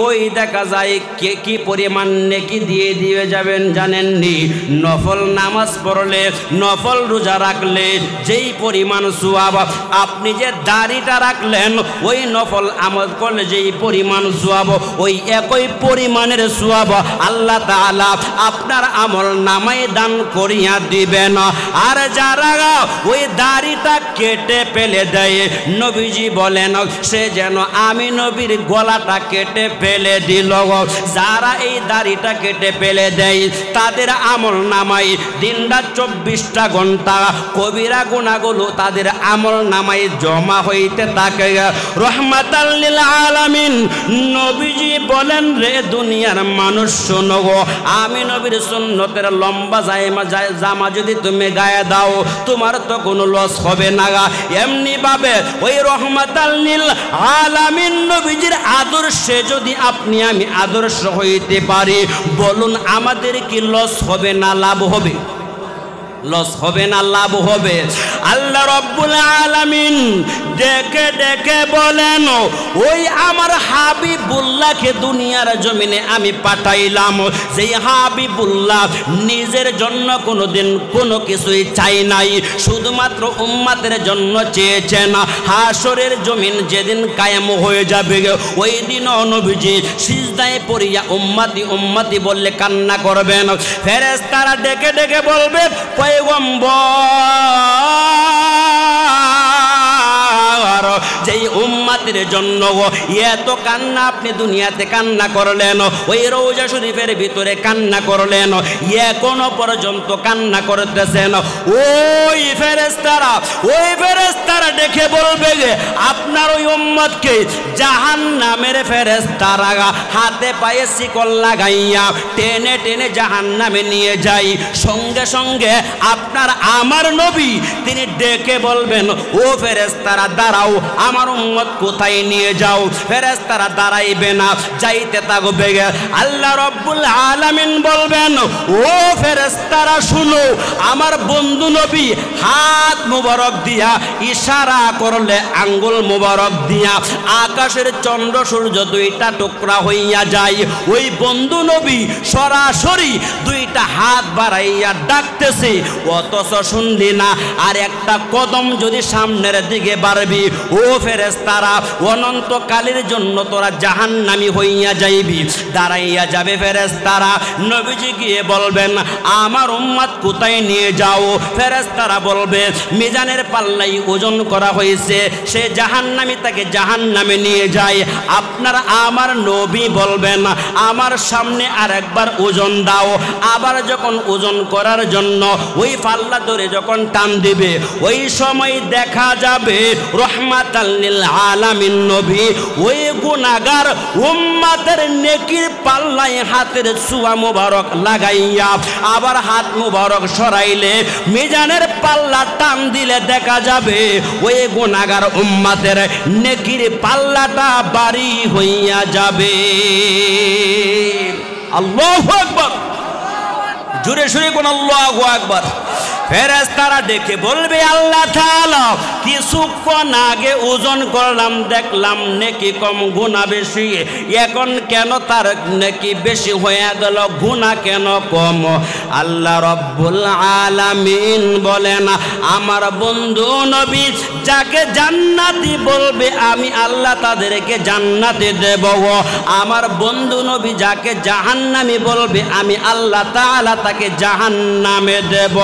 ওই দেখা যায় কি পরিমাণ নেকি দিয়ে দিয়ে যাবেন জানেননি? নফল নামাজ পড়লে, নফল রোজা রাখলে যেই পরিমাণ সওয়াব, আপনি যে দাড়িটা রাখলেন ওই নফল আমল করলে যেই পরিমাণ সওয়াব, ওই একই পরিমাণের সওয়াব আল্লাহ তাআলা আপনার আমল নামায় দান করিয়া দিবেন। আর যারা ওই দাড়িটা কেটে ফেলে দেয়, নবীজি বলেন সে যেন আমি নবীর গলাটা কেটে ফেলে দিল। যারা এই দাড়িটা কেটে ফেলে দেয় তাদের আমল নামায় দিনরাত 24টা ঘন্টা কবিরা গুনাহগুলো তাদের আমল নামায় জমা হইতে থাকে। রহমাতাল লিল আলামিন নবীজি বলেন, রে দুনিয়ার মানুষ শোনো, আমি নবীর সুন্নতের লম্বা জামা যদি তুমি গায়ে দাও, তোমার তো কোনো লস হবে না। এমনি ভাবে ওই রহমাতাল লিল আলামিন নবীজির আদর্শে যদি আপনি আমি আদর্শ হইতে পারি, বলুন আমাদের কি লস হবে না লাভ হবে? লস হবে না লাভ হবে? আল্লাহ রাব্বুল আলামিন ডেকে ডেকে বলেন, ওই আমার হাবিবুল্লাহকে দুনিয়ার জমিনে আমি পাঠাইলাম, যেই হাবিবুল্লাহ নিজের জন্য কোনোদিন কোনো কিছুই চাই নাই, শুধুমাত্র উম্মতের জন্য চেয়েছেন। হাসরের জমিন যেদিন কায়েম হয়ে যাবে, ওই দিন নবীজি সিজদায় পড়িয়া উম্মতি উম্মতি বললে কান্না করবেন। ফেরেশতারা ডেকে ডেকে বলবে, পয়গম্বর, যেই উম্মতের জন্য এত কান্না আপনি দুনিয়াতে কান্না করলেন, ওই রওজা শরীফের ভিতরে কান্না করলেন, এখনো পর্যন্ত কান্না করতেছেন, ওই ফেরেশতারা দেখে বলবে যে আপনার ওই উম্মতকে জাহান্নামের ফেরেশতারা হাতে পায়ে শিকল লাগাইয়া টেনে টেনে জাহান্নামে নিয়ে যায়। সঙ্গে সঙ্গে আপনার আমার নবী তিনি ডেকে বলবেন, ও ফেরেশতারা দাঁড়াও, আমার উম্মত কোথায় নিয়ে যাও? ফেরেশতারা দাঁড়াইবে না, যাইতে থাকবে। আল্লাহ রাব্বুল আলামিন বলবেন, ও ফেরেশতারা শুনো, আমার বন্ধু নবী হাত মুবারক দিয়া ইশারা করলে আঙ্গুল মুবারক দিয়া আকাশের চন্দ্র সূর্য দুইটা টুকরা হইয়া যায়। ওই বন্ধু নবী সরাসরি দুইটা হাত বাড়াইয়া ডাকতেছে, অথচ শুনলি না। আর একটা কদম যদি সামনের দিকে বাড়বি, ও ফেরেশতারা অনন্তকালের জন্য তোরা জাহান্নামী হইয়া যাইবি। দাঁড়াইয়া যাবে ফেরেশতারা, নবীজি গিয়ে বলবেন, আমার উম্মত কোথায় নিয়ে যাও? ফেরেশতারা বলবে, মিজানের পাল্লাই ওজন করা হয়েছে, সে জাহান্নামী, তাকে জাহান্নামে নিয়ে যায়। আপনার আমার নবী বলবেন, আমার সামনে আর একবার ওজন দাও। আবার যখন ওজন করার জন্য ওই পাল্লা ধরে যখন টান দিবে, ওই সময় দেখা যাবে রহমাতাল লিল আলামিন নবী ওই গুনাহগার উম্মতের নেকির পাল্লায় হাতের ছোঁয়া মুবারক লাগাইয়া আবার হাত মুবারক সরাইলে মিজানের পাল্লা টান দিলে দেখা যাবে ওই গুনাহগার উম্মতের নেকির পাল্লাটা ভারী হইয়া যাবে। আল্লাহু আকবার, জোরে সোরে কোন আল্লাহু আকবার। ফেরেশতারা ডেকে বলবে, আল্লাহ তাআলা কিছুক্ষণ আগে ওজন করলাম, দেখলাম নেকি কম গুনাহ বেশি। এখন কেন তার নেকি বেশি হয়ে গেল, গুনাহ কেন কম? আল্লাহ রব্বুল আলামিন বলেন, আমার বন্ধু নবী যাকে জান্নাতি বলবে আমি আল্লাহ তাদেরকে জান্নাতে দেব। আমার বন্ধু নবী যাকে জাহান্নামী বলবে আমি আল্লাহ তাআলা তাকে জাহান্নামে দেব।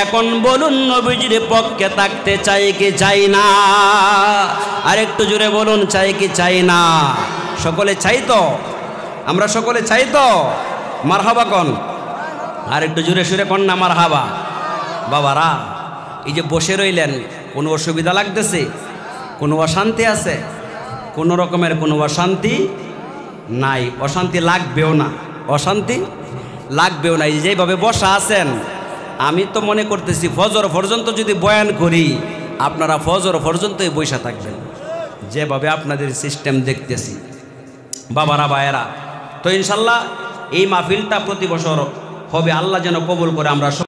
এখন বলুন নবীজির পক্ষে থাকতে চাই কি চাই না? আর একটু জোরে বলুন, চাই কি চাই না? সকলে চাই তো? আমরা সকলে চাই তো? মারহাবা কোন? আর একটু জোরে সুরে কোন না মারহাবা? বাবারা, এই যে বসে রইলেন, কোনো অসুবিধা লাগতেছে? কোনো অশান্তি আছে? কোনো রকমের কোনো অশান্তি নাই, অশান্তি লাগবেও না, অশান্তি লাগবেও না। এই যেভাবে বসা আছেন, আমি তো মনে করতেছি ফজর পর্যন্ত যদি বয়ান করি আপনারা ফজর পর্যন্তই বসে থাকবেন, যেভাবে আপনাদের সিস্টেম দেখতেছি। বাবারা ভাইয়েরা, তো ইনশাল্লাহ এই মাহফিলটা প্রতি বছর হবে, আল্লাহ যেন কবুল করে। আমরা